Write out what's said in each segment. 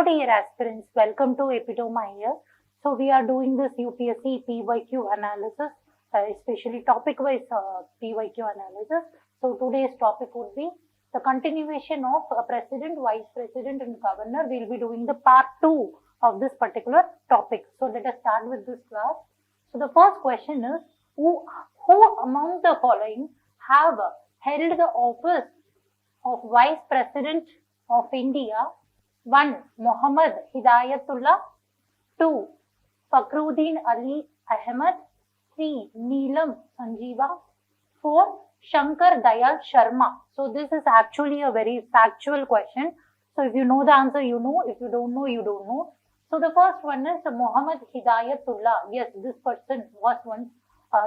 dear aspirants, welcome to Epitome here. So we are doing this UPSC PYQ analysis, especially topic-wise PYQ analysis. So today's topic would be the continuation of President, Vice President and Governor. We'll be doing the part 2 of this particular topic. So let us start with this class. So the first question is, who among the following have held the office of Vice President of India? 1. Muhammad Hidayatullah. 2. Fakhruddin Ali Ahmed. 3. Neelam Sanjeeva. 4. Shankar Dayal Sharma. So this is actually a very factual question. So if you know the answer, you know. If you don't know, you don't know. So the first one is Muhammad Hidayatullah. Yes, this person was once,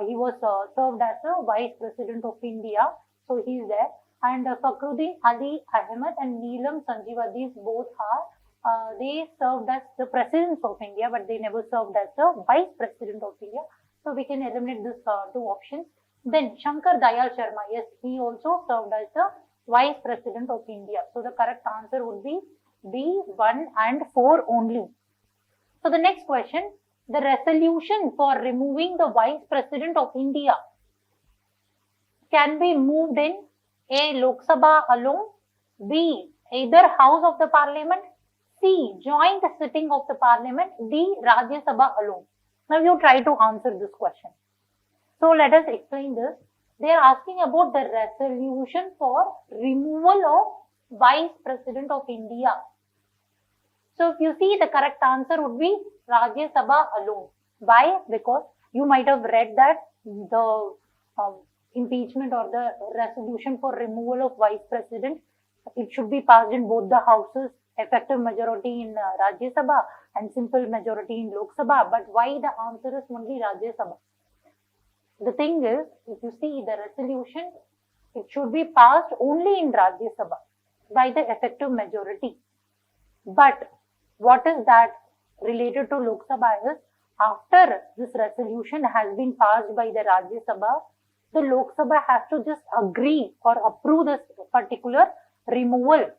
he was served as a Vice President of India. So he is there. And Fakhruddin Ali Ahmed and Neelam Sanjeeva, these both are, they served as the Presidents of India, but they never served as the Vice President of India. So we can eliminate this two options. Then Shankar Dayal Sharma, yes, he also served as the Vice President of India. So the correct answer would be B, 1 and 4 only. So the next question, the resolution for removing the Vice President of India can be moved in A. Lok Sabha alone, B. either House of the Parliament, C. joint sitting of the Parliament, D. Rajya Sabha alone. Now you try to answer this question. So let us explain this. They are asking about the resolution for removal of Vice President of India. So if you see, the correct answer would be Rajya Sabha alone. Why? Because you might have read that the impeachment or the resolution for removal of Vice President, it should be passed in both the houses, effective majority in Rajya Sabha and simple majority in Lok Sabha. But why the answer is only Rajya Sabha? The thing is, if you see the resolution, it should be passed only in Rajya Sabha by the effective majority. But what is that related to Lok Sabha is, after this resolution has been passed by the Rajya Sabha, the Lok Sabha has to just agree or approve this particular removal.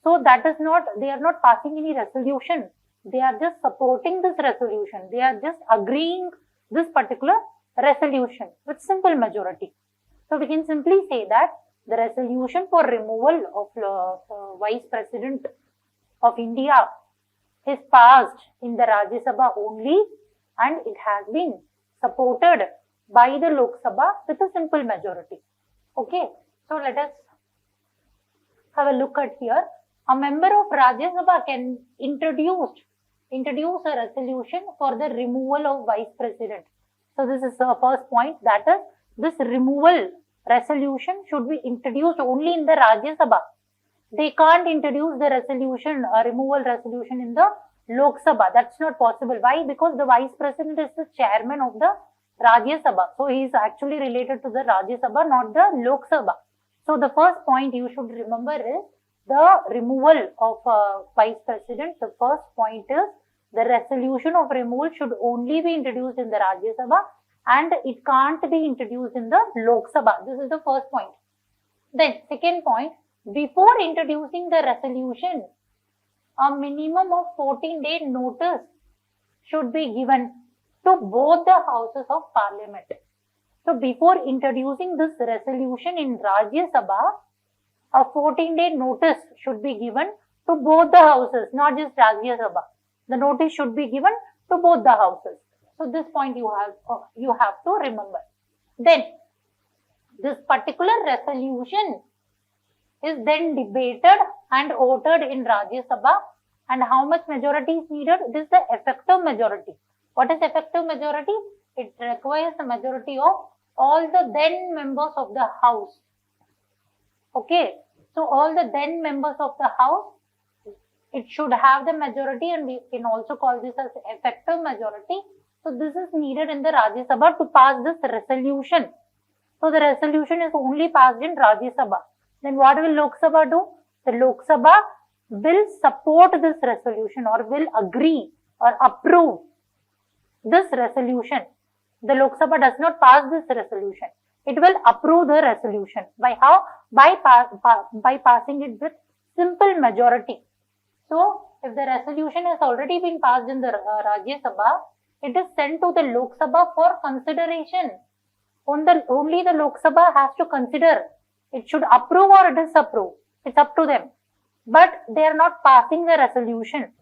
So that is not, they are not passing any resolution. They are just supporting this resolution. They are just agreeing this particular resolution with simple majority. So we can simply say that the resolution for removal of Vice President of India is passed in the Rajya Sabha only, and it has been supported by the Lok Sabha with a simple majority. Okay, so let us have a look at here. A member of Rajya Sabha can introduce a resolution for the removal of Vice President. So this is the first point, that is, this removal resolution should be introduced only in the Rajya Sabha. They can't introduce the resolution, removal resolution in the Lok Sabha. That's not possible. Why? Because the Vice President is the chairman of the Rajya Sabha. So he is actually related to the Rajya Sabha, not the Lok Sabha. So the first point you should remember is the removal of Vice President. The first point is the resolution of removal should only be introduced in the Rajya Sabha and it can't be introduced in the Lok Sabha. This is the first point. Then second point, before introducing the resolution, a minimum of 14-day notice should be given to both the houses of Parliament. So before introducing this resolution in Rajya Sabha, a 14-day notice should be given to both the houses, not just Rajya Sabha. The notice should be given to both the houses. So this point you have to remember. Then this particular resolution is then debated and voted in Rajya Sabha, and how much majority is needed? It is the effective majority. What is effective majority? It requires the majority of all the then members of the house. Okay, so all the then members of the house, it should have the majority, and we can also call this as effective majority. So this is needed in the Rajya Sabha to pass this resolution. So the resolution is only passed in Rajya Sabha. Then what will Lok Sabha do? The Lok Sabha will support this resolution or will agree or approve this resolution. The Lok Sabha does not pass this resolution. It will approve the resolution. By how? By passing it with simple majority. So if the resolution has already been passed in the Rajya Sabha, it is sent to the Lok Sabha for consideration. Only the Lok Sabha has to consider. It should approve or disapprove. It's up to them. But they are not passing the resolution.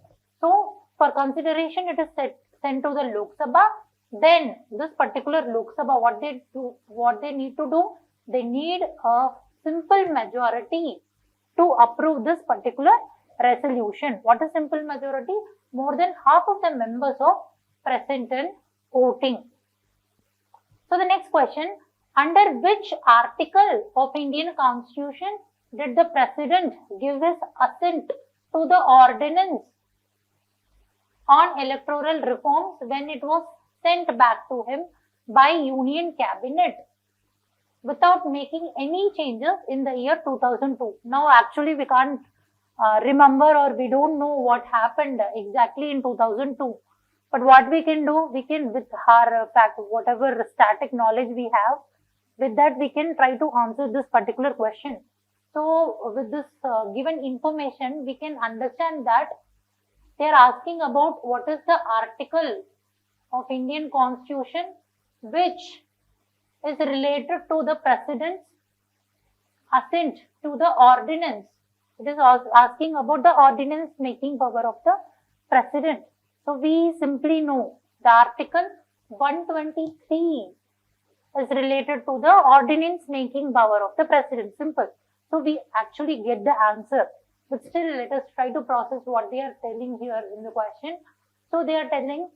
So, for consideration, it is sent to the Lok Sabha. Then, this particular Lok Sabha, what they need to do, they need a simple majority to approve this particular resolution. What is simple majority? More than half of the members of present and voting. So the next question, under which article of Indian Constitution did the President give his assent to the ordinance on electoral reforms when it was sent back to him by Union Cabinet without making any changes in the year 2002? Now actually we can't remember, or we don't know what happened exactly in 2002. But what we can do, we can, with our fact, whatever static knowledge we have, with that we can try to answer this particular question. So with this given information, we can understand that they are asking about what is the article of Indian Constitution which is related to the President's assent to the ordinance. It is asking about the ordinance making power of the President. So we simply know the article 123 is related to the ordinance making power of the President. Simple. So we actually get the answer. But still, let us try to process what they are telling here in the question. So they are telling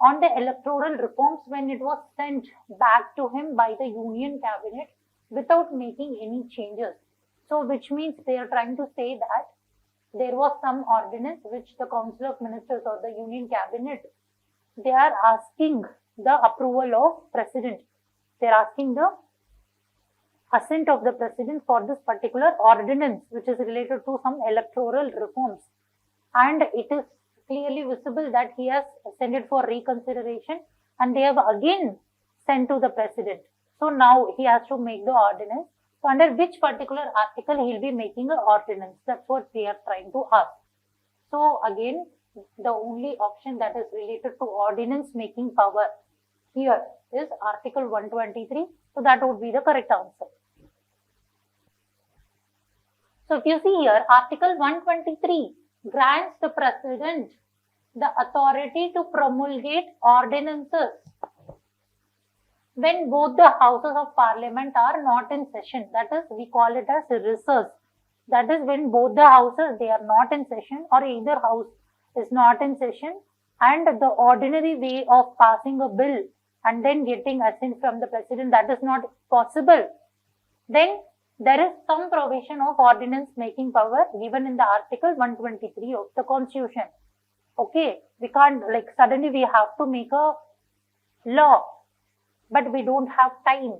on the electoral reforms when it was sent back to him by the Union Cabinet without making any changes. So which means they are trying to say that there was some ordinance which the Council of Ministers or the Union Cabinet, they are asking the approval of President. They are asking the assent of the President for this particular ordinance which is related to some electoral reforms. And it is clearly visible that he has sent it for reconsideration and they have again sent to the President. So now he has to make the ordinance. So under which particular article he will be making an ordinance? That's what they are trying to ask. So again, the only option that is related to ordinance making power here is article 123. So that would be the correct answer. So if you see here, article 123 grants the President the authority to promulgate ordinances when both the houses of parliament are not in session. That is, we call it as recess. That is when both the houses, they are not in session, or either house is not in session, and the ordinary way of passing a bill and then getting assent from the President, that is not possible. Then there is some provision of ordinance making power given in the article 123 of the Constitution. Okay, we can't, like, suddenly we have to make a law, but we don't have time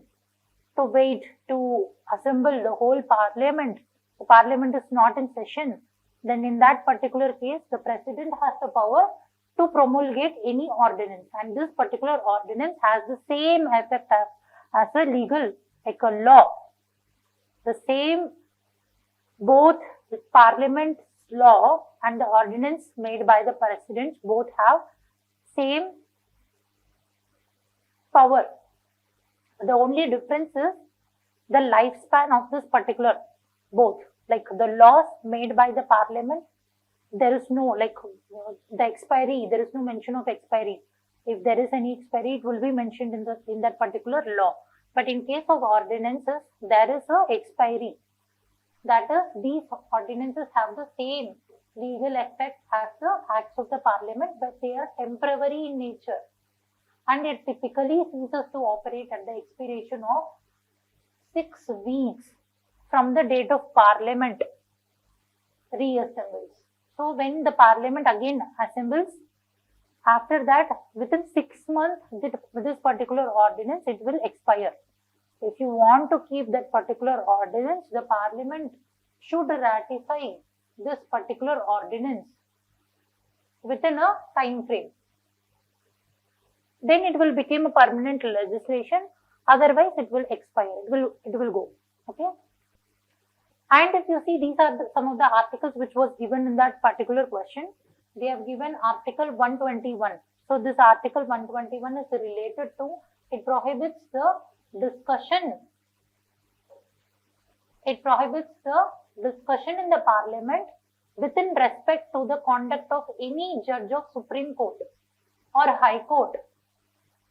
to wait to assemble the whole parliament. The parliament is not in session. Then in that particular case, the President has the power to promulgate any ordinance, and this particular ordinance has the same effect as a legal, like a law. The same, both the Parliament's law and the ordinance made by the President both have same power. The only difference is the lifespan of this particular both. Like the laws made by the Parliament, there is no, like the expiry, there is no mention of expiry. If there is any expiry, it will be mentioned in that particular law. But in case of ordinances, there is a expiry. That is, these ordinances have the same legal effect as the acts of the Parliament, but they are temporary in nature. And it typically ceases to operate at the expiration of 6 weeks from the date of Parliament reassembles. So when the Parliament again assembles, after that, within 6 months, this particular ordinance, it will expire. If you want to keep that particular ordinance, the Parliament should ratify this particular ordinance within a time frame. Then it will become a permanent legislation. Otherwise, it will expire. It will go. Okay. And if you see, these are some of the articles which was given in that particular question. They have given Article 121. So this Article 121 is related to, it prohibits the discussion. It prohibits the discussion in the Parliament within respect to the conduct of any judge of Supreme Court or High Court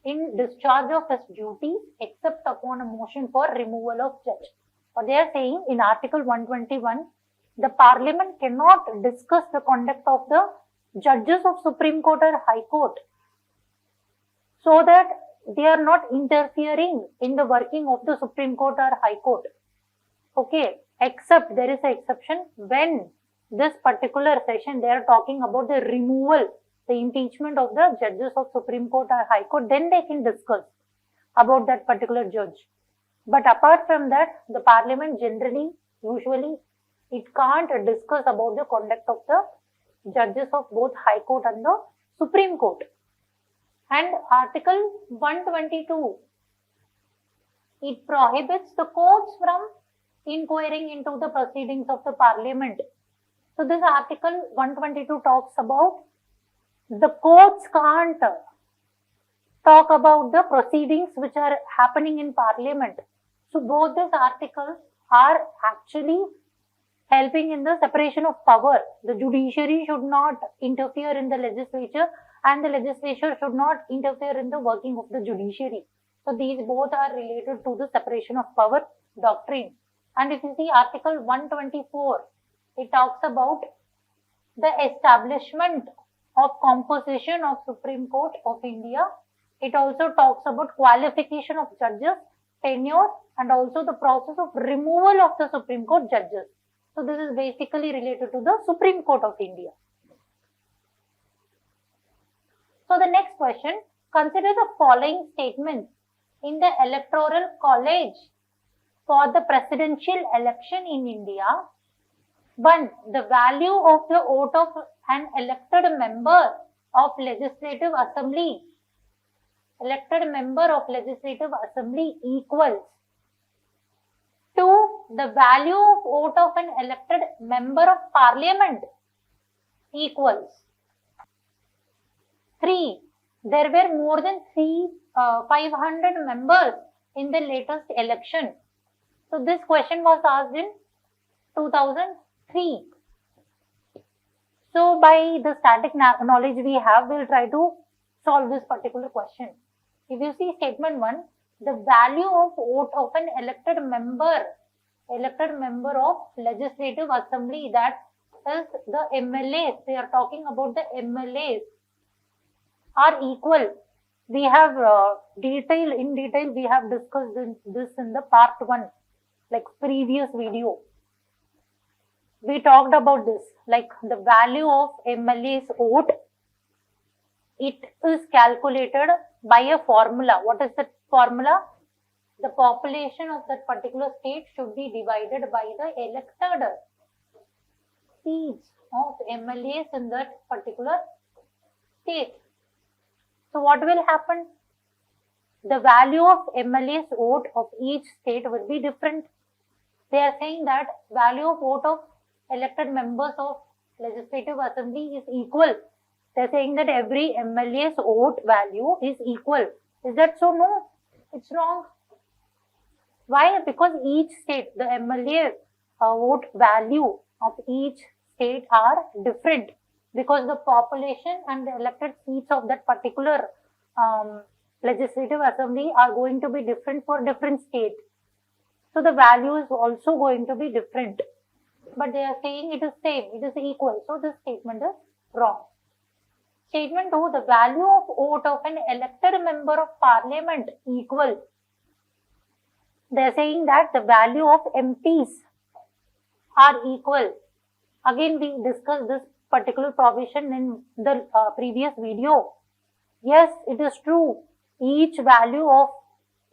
in discharge of his duties except upon a motion for removal of judge. What they are saying in Article 121, the Parliament cannot discuss the conduct of the judges of Supreme Court or High Court, so that they are not interfering in the working of the Supreme Court or High Court. Okay, except there is an exception when this particular session they are talking about the removal, the impeachment of the judges of Supreme Court or High Court, then they can discuss about that particular judge. But apart from that, the Parliament generally, usually, it can't discuss about the conduct of the judges of both High Court and the Supreme Court. And Article 122, it prohibits the courts from inquiring into the proceedings of the Parliament. So this Article 122 talks about the courts can't talk about the proceedings which are happening in Parliament. So both these articles are actually helping in the separation of power. The judiciary should not interfere in the legislature, and the legislature should not interfere in the working of the judiciary. So these both are related to the separation of power doctrine. And if you see Article 124, it talks about the establishment of composition of Supreme Court of India. It also talks about qualification of judges, tenure, and also the process of removal of the Supreme Court judges. So this is basically related to the Supreme Court of India. So the next question, consider the following statements in the Electoral College for the presidential election in India. 1. The value of the vote of an elected member of Legislative Assembly. Elected member of Legislative Assembly equals. 2. The value of vote of an elected member of Parliament equals. 3. There were more than 500 members in the latest election. So this question was asked in 2003. So by the static knowledge we have, we'll try to solve this particular question. If you see statement 1, the value of vote of an elected member of Legislative Assembly, that is the MLAs, they are talking about the MLAs, are equal. We have in detail we have discussed this in the part 1, like previous video. We talked about this, like the value of MLA's vote, it is calculated by a formula. What is the formula? The population of that particular state should be divided by the elected seats of MLAs in that particular state. So what will happen? The value of MLA's vote of each state will be different. They are saying that value of vote of elected members of Legislative Assembly is equal. They are saying that every MLA's vote value is equal. Is that so? No, it's wrong. Why? Because each state, the MLA vote value of each state are different, because the population and the elected seats of that particular Legislative Assembly are going to be different for different states. So the value is also going to be different. But they are saying it is same, it is equal. So this statement is wrong. Statement 2, the value of vote of an elected member of Parliament equal. They are saying that the value of MPs are equal. Again, we discussed this particular provision in the previous video. Yes, it is true. Each value of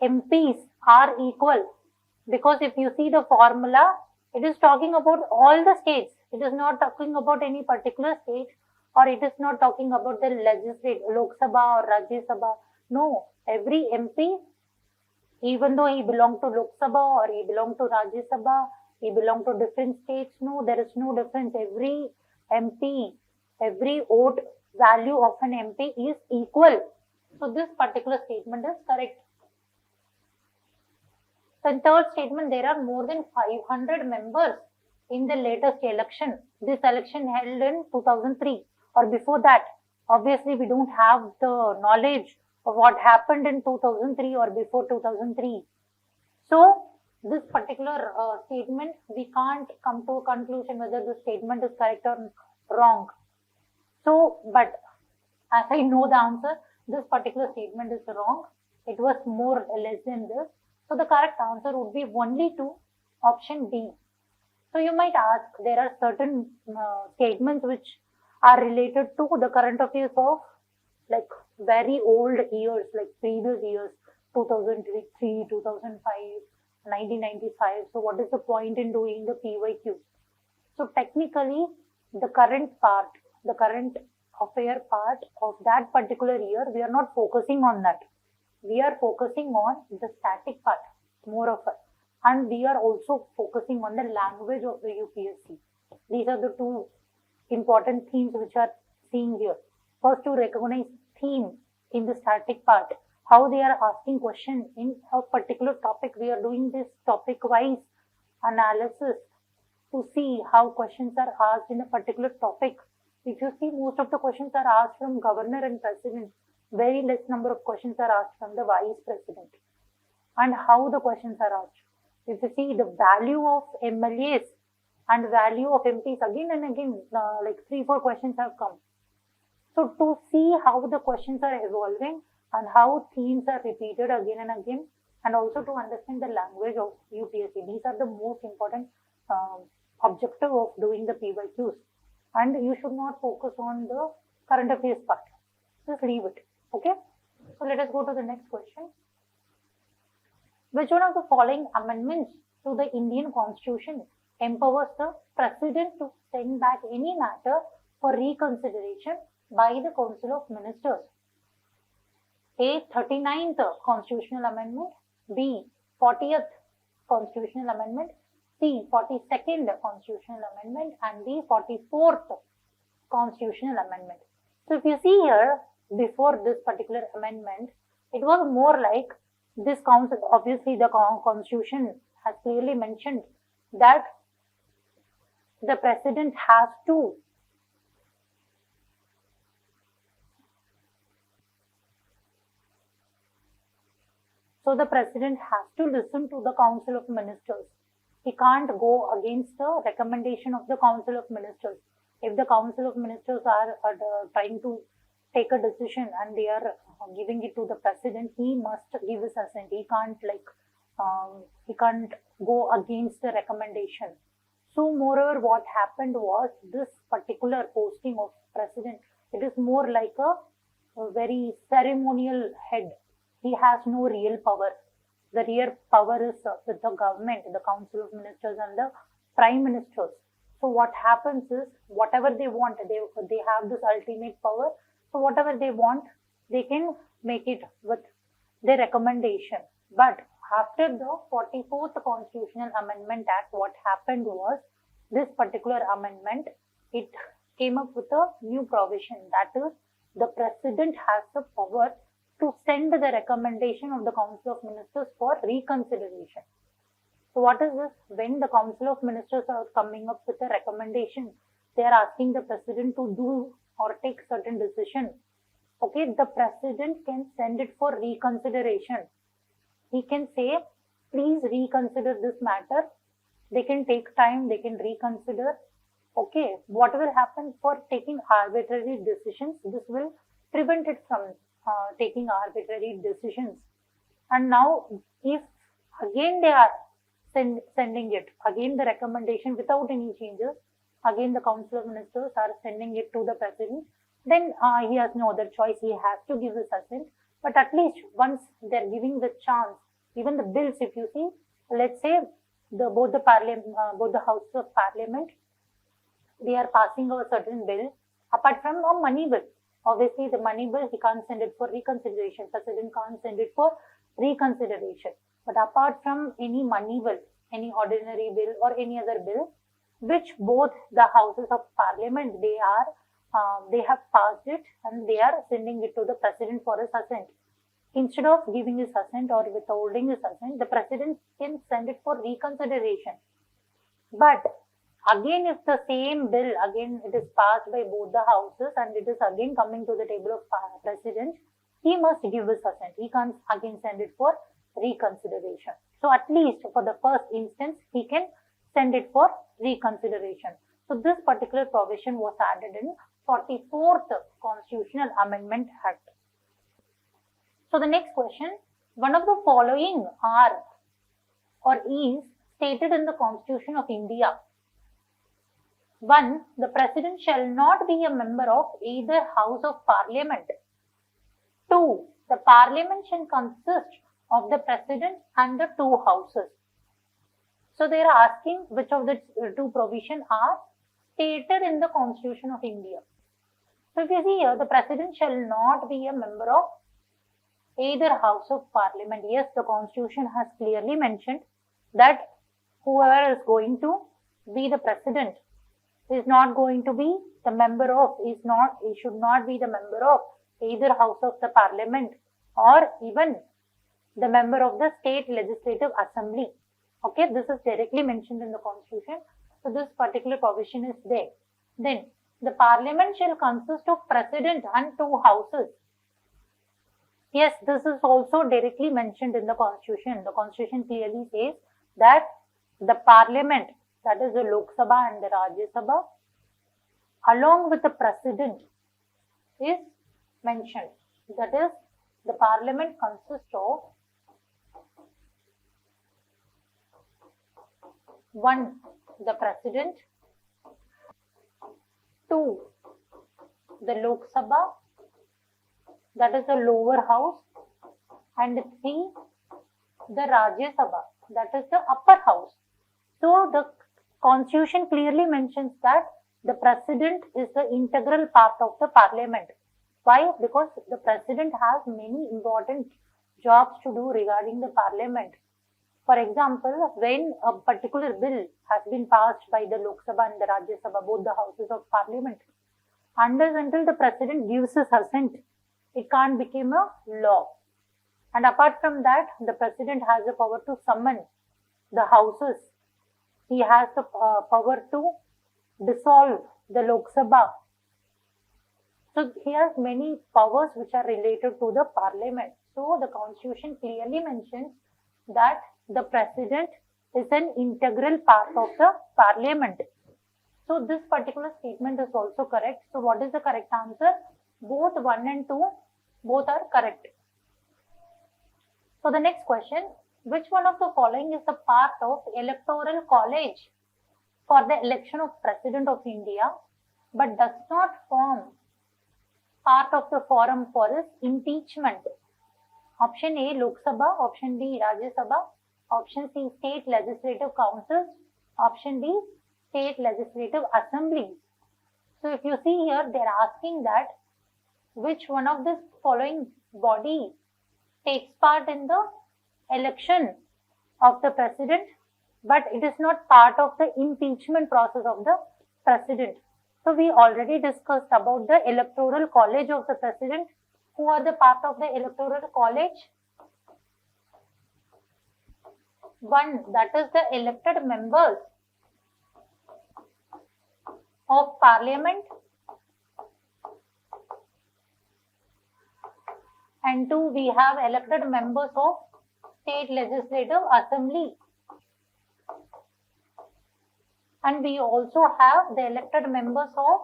MPs are equal. Because if you see the formula, it is talking about all the states. It is not talking about any particular state, or it is not talking about the legislative, Lok Sabha or Rajya Sabha. No, every MP, even though he belongs to Lok Sabha or he belongs to Rajya Sabha, We belong to different states. No, there is no difference. Every MP, every vote value of an MP is equal. So this particular statement is correct. The third statement, there are more than 500 members in the latest election. This election held in 2003 or before that. Obviously, we don't have the knowledge of what happened in 2003 or before 2003. So, this particular statement, we can't come to a conclusion whether the statement is correct or wrong. So, but as I know the answer, this particular statement is wrong. It was more or less than this. So the correct answer would be only to option B. So you might ask, there are certain statements which are related to the current affairs of like very old years, like previous years, 2003, 2005, 1995. So what is the point in doing the PYQ? So technically, the current part, the current affair part of that particular year, we are not focusing on that. We are focusing on the static part, more of it. And we are also focusing on the language of the UPSC. These are the two important themes which are seen here. First, to recognize theme in the static part, how they are asking question in a particular topic. We are doing this topic-wise analysis to see how questions are asked in a particular topic. If you see, most of the questions are asked from governor and president. Very less number of questions are asked from the vice president. And how the questions are asked. If you see the value of MLAs and value of MPs, again and again, like 3-4 questions have come. So to see how the questions are evolving and how themes are repeated again and again, and also to understand the language of UPSC. These are the most important objective of doing the PYQs. And you should not focus on the current affairs part. Just leave it. Okay. So let us go to the next question. Which one of the following amendments to the Indian Constitution empowers the President to send back any matter for reconsideration by the Council of Ministers? A. 39th Constitutional Amendment, B. 40th Constitutional Amendment, C. 42nd Constitutional Amendment, and D. 44th Constitutional Amendment. So if you see here, before this particular amendment, it was more like this council. Obviously, the Constitution has clearly mentioned that the President has to listen to the Council of Ministers. He can't go against the recommendation of the Council of Ministers. If the Council of Ministers are trying to take a decision and they are giving it to the President, he must give his assent. He can't go against the recommendation. So moreover, what happened was this particular posting of President, it is more like a very ceremonial head. He has no real power. The real power is with the government, the Council of Ministers and the Prime Ministers. So what happens is, whatever they want, they have this ultimate power. So whatever they want, they can make it with their recommendation. But after the 44th Constitutional Amendment Act, what happened was, this particular amendment, it came up with a new provision, that is, the President has the power to send the recommendation of the Council of Ministers for reconsideration. So what is this? When the Council of Ministers are coming up with a recommendation, they are asking the President to do or take certain decision. Okay, the President can send it for reconsideration. He can say, please reconsider this matter. They can take time, they can reconsider. Okay, what will happen for taking arbitrary decisions? This will prevent it from taking arbitrary decisions. And now, if again they are sending it, again the recommendation without any changes, again the Council of Ministers are sending it to the President, then he has no other choice. He has to give his assent. But at least once they are giving the chance, even the bills, if you see, let's say both the houses of Parliament, they are passing a certain bill apart from a money bill. Obviously, the money bill, he can't send it for reconsideration. President can't send it for reconsideration. But apart from any money bill, any ordinary bill or any other bill, which both the houses of parliament, they have passed it and they are sending it to the president for his assent. Instead of giving his assent or withholding his assent, the president can send it for reconsideration. But again, if the same bill, again it is passed by both the houses and it is again coming to the table of president, he must give his assent. He can't again send it for reconsideration. So at least for the first instance, he can send it for reconsideration. So this particular provision was added in 44th Constitutional Amendment Act. So the next question, one of the following are or is stated in the Constitution of India. 1. The President shall not be a member of either House of Parliament. 2. The Parliament shall consist of the President and the two houses. So they are asking which of the two provisions are stated in the Constitution of India. So if you see here, the President shall not be a member of either House of Parliament. Yes, the Constitution has clearly mentioned that whoever is going to be the President is not going to be the member of, he should not be the member of either House of the Parliament or even the member of the State Legislative Assembly. Okay, this is directly mentioned in the Constitution. So this particular provision is there. Then the Parliament shall consist of President and two houses. Yes, this is also directly mentioned in the Constitution. The Constitution clearly says that the Parliament, that is the Lok Sabha and the Rajya Sabha, along with the President is mentioned. That is, the Parliament consists of 1. The President, 2. The Lok Sabha, that is the lower house, and 3. The Rajya Sabha, that is the upper house. So the Constitution clearly mentions that the President is the integral part of the Parliament. Why? Because the President has many important jobs to do regarding the Parliament. For example, when a particular bill has been passed by the Lok Sabha and the Rajya Sabha, both the houses of Parliament, until the President gives his assent, it can't become a law. And apart from that, the President has the power to summon the houses. He has the power to dissolve the Lok Sabha. So he has many powers which are related to the Parliament. So the Constitution clearly mentions that the President is an integral part of the Parliament. So this particular statement is also correct. So what is the correct answer? Both 1 and 2, both are correct. So the next question, which one of the following is the part of Electoral College for the election of President of India but does not form part of the forum for his impeachment? Option A, Lok Sabha. Option B, Rajya Sabha. Option C, State Legislative Councils. Option D, State Legislative Assemblies. So if you see here, they are asking that which one of this following body takes part in the election of the President, but it is not part of the impeachment process of the President. So we already discussed about the Electoral College of the President. Who are the part of the Electoral College? 1. That is the elected members of Parliament. And 2. We have elected members of State Legislative Assembly. And we also have the elected members of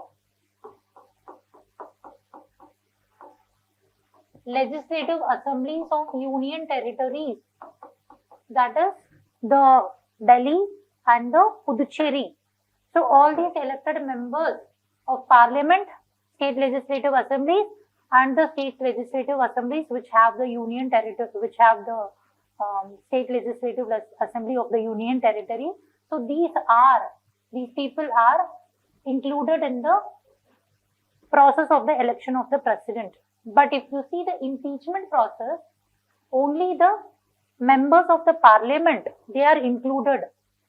Legislative Assemblies of Union Territories, that is the Delhi and the Puducherry. So all these elected members of Parliament, State Legislative Assemblies and the State Legislative Assemblies which have the Union Territory, which have the State Legislative Assembly of the Union Territory. So these people are included in the process of the election of the President. But if you see the impeachment process, only the members of the Parliament, they are included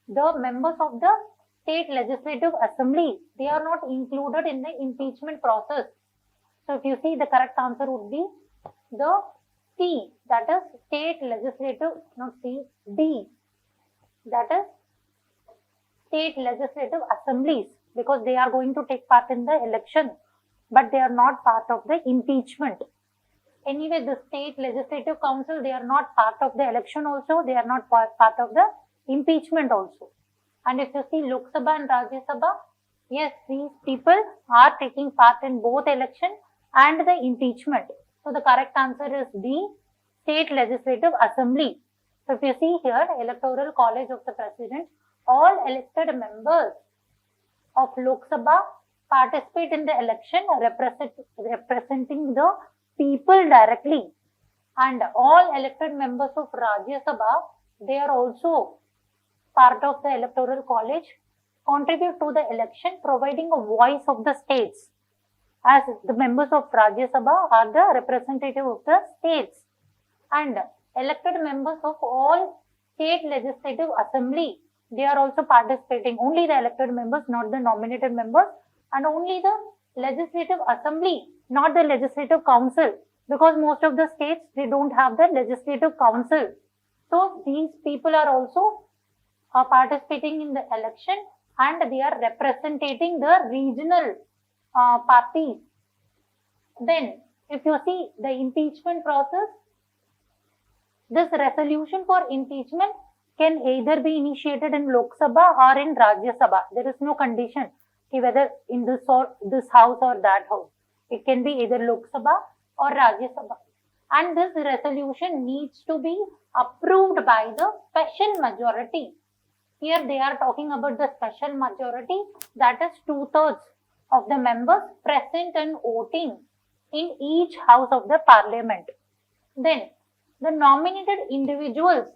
the members of the state legislative assembly, they are not included in the impeachment process. So if you see, the correct answer would be the C, that is state legislative, not C, D, that is state legislative assemblies, because they are going to take part in the election, but they are not part of the impeachment. Anyway, the state legislative council, they are not part of the election also, they are not part of the impeachment also. And if you see Lok Sabha and Rajya Sabha, yes, these people are taking part in both election and the impeachment. So the correct answer is D, state legislative assembly. So if you see here, electoral college of the president, all elected members of Lok Sabha participate in the election representing the people directly, and all elected members of Rajya Sabha, they are also part of the electoral college, contribute to the election, providing a voice of the states, as the members of Rajya Sabha are the representative of the states, and elected members of all state legislative assembly, they are also participating. Only the elected members, not the nominated members, and only the legislative assembly, not the legislative council, because most of the states, they don't have the legislative council. So these people are also participating in the election, and they are representing the regional parties. Then if you see the impeachment process, this resolution for impeachment can either be initiated in Lok Sabha or in Rajya Sabha. There is no condition whether in this house or that house. It can be either Lok Sabha or Rajya Sabha. And this resolution needs to be approved by the special majority. Here they are talking about the special majority, that is 2/3 of the members present and voting in each house of the parliament. Then the nominated individuals,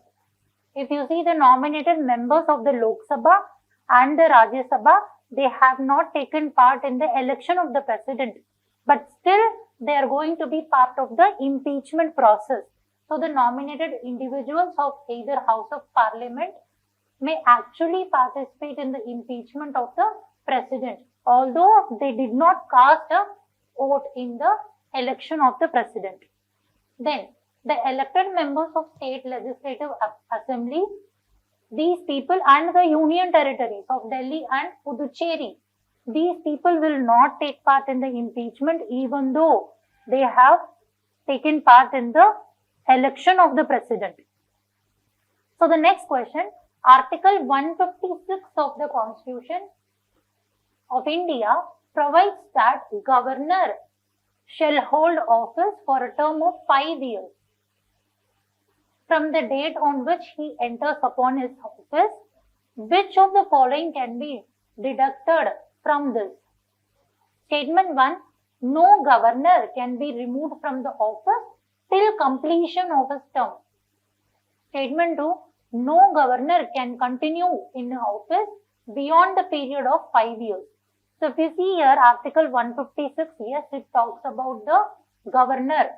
if you see the nominated members of the Lok Sabha and the Rajya Sabha, they have not taken part in the election of the president, but still they are going to be part of the impeachment process. So the nominated individuals of either house of parliament may actually participate in the impeachment of the president, although they did not cast a vote in the election of the president. Then the elected members of state legislative assembly, these people, and the union territories of Delhi and Puducherry, these people will not take part in the impeachment even though they have taken part in the election of the president. So the next question, Article 156 of the Constitution of India provides that governor shall hold office for a term of 5 years from the date on which he enters upon his office. Which of the following can be deducted from this? Statement 1, no governor can be removed from the office till completion of his term. Statement 2, no governor can continue in office beyond the period of 5 years. So if you see here, Article 156, yes, it talks about the governor.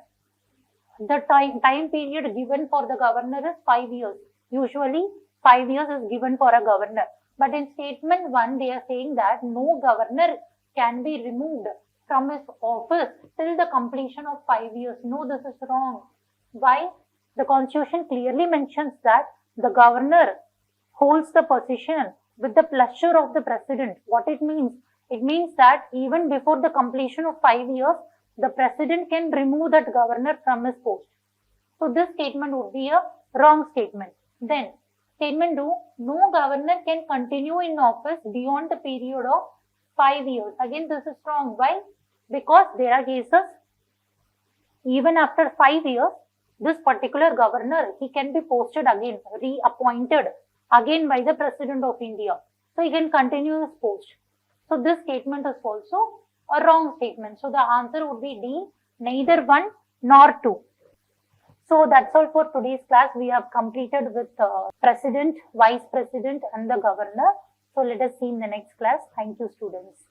The time period given for the governor is 5 years. Usually 5 years is given for a governor. But in statement 1, they are saying that no governor can be removed from his office till the completion of 5 years. No, this is wrong. Why? The Constitution clearly mentions that the governor holds the position with the pleasure of the president. What it means? It means that even before the completion of 5 years, the president can remove that governor from his post. So this statement would be a wrong statement. Then statement 2, no governor can continue in office beyond the period of 5 years. Again, this is wrong. Why? Because there are cases, even after 5 years, this particular governor, he can be posted again, reappointed again by the President of India. So he can continue his post. So this statement is also a wrong statement. So the answer would be D, neither 1 nor 2. So that's all for today's class. We have completed with President, Vice President and the Governor. So let us see in the next class. Thank you, students.